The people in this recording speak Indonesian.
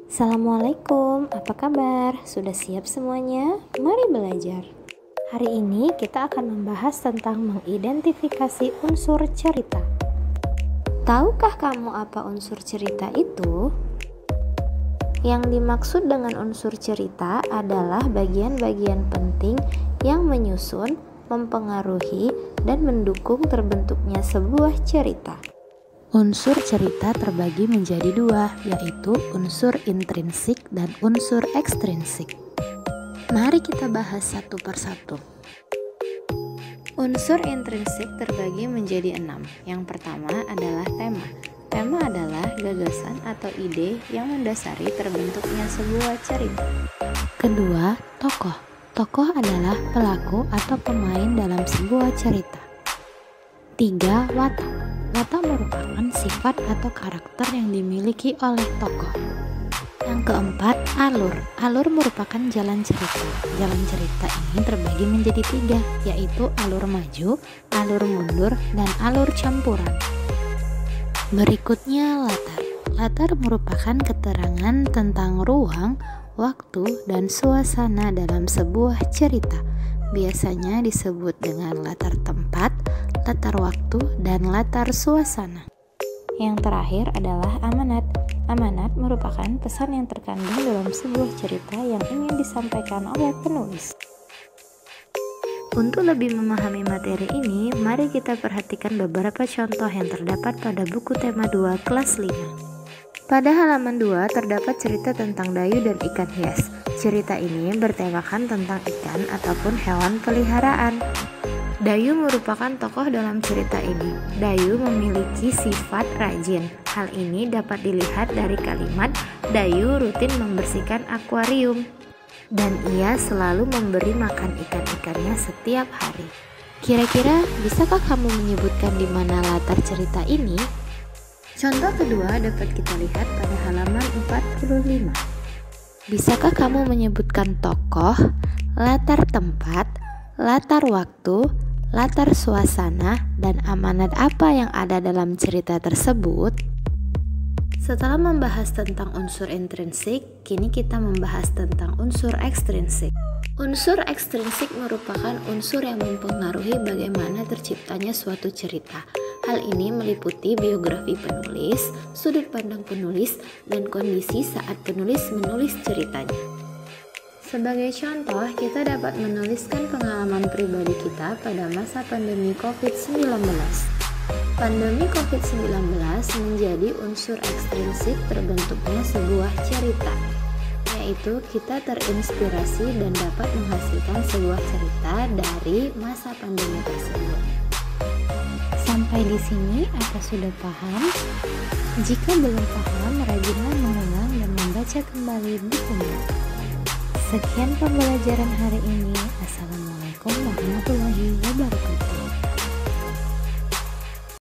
Assalamualaikum, apa kabar? Sudah siap semuanya? Mari belajar. Hari ini kita akan membahas tentang mengidentifikasi unsur cerita. Tahukah kamu apa unsur cerita itu? Yang dimaksud dengan unsur cerita adalah bagian-bagian penting yang menyusun, mempengaruhi, dan mendukung terbentuknya sebuah cerita. Unsur cerita terbagi menjadi dua, yaitu unsur intrinsik dan unsur ekstrinsik. Mari kita bahas satu persatu. Unsur intrinsik terbagi menjadi 6. Yang pertama adalah tema. Tema adalah gagasan atau ide yang mendasari terbentuknya sebuah cerita. Kedua, tokoh. Tokoh adalah pelaku atau pemain dalam sebuah cerita. 3. Watak. Watak merupakan sifat atau karakter yang dimiliki oleh tokoh. Yang keempat, alur. Alur merupakan jalan cerita. Jalan cerita ini terbagi menjadi 3, yaitu alur maju, alur mundur, dan alur campuran. Berikutnya, latar. Latar merupakan keterangan tentang ruang, waktu, dan suasana dalam sebuah cerita. Biasanya disebut dengan latar tempat, latar waktu, dan latar suasana. Yang terakhir adalah amanat. Amanat merupakan pesan yang terkandung dalam sebuah cerita yang ingin disampaikan oleh penulis. Untuk lebih memahami materi ini, mari kita perhatikan beberapa contoh yang terdapat pada buku tema 2 kelas 5. Pada halaman 2 terdapat cerita tentang Dayu dan ikan hias. Cerita ini bertemakan tentang ikan ataupun hewan peliharaan. Dayu merupakan tokoh dalam cerita ini. Dayu memiliki sifat rajin. Hal ini dapat dilihat dari kalimat Dayu rutin membersihkan akuarium dan ia selalu memberi makan ikan-ikannya setiap hari. Kira-kira bisakah kamu menyebutkan di mana latar cerita ini? Contoh kedua dapat kita lihat pada halaman 45. Bisakah kamu menyebutkan tokoh, latar tempat, latar waktu, latar suasana, dan amanat apa yang ada dalam cerita tersebut? Setelah membahas tentang unsur intrinsik, kini kita membahas tentang unsur ekstrinsik. Unsur ekstrinsik merupakan unsur yang mempengaruhi bagaimana terciptanya suatu cerita. Hal ini meliputi biografi penulis, sudut pandang penulis, dan kondisi saat penulis menulis ceritanya. Sebagai contoh, kita dapat menuliskan pengalaman pribadi kita pada masa pandemi COVID-19. Pandemi COVID-19 menjadi unsur ekstrinsik terbentuknya sebuah cerita, yaitu kita terinspirasi dan dapat menghasilkan sebuah cerita dari masa pandemi tersebut. Sampai di sini, apa sudah paham? Jika belum paham, rajinlah mengulang dan membaca kembali bukunya. Sekian pembelajaran hari ini. Assalamualaikum warahmatullahi wabarakatuh.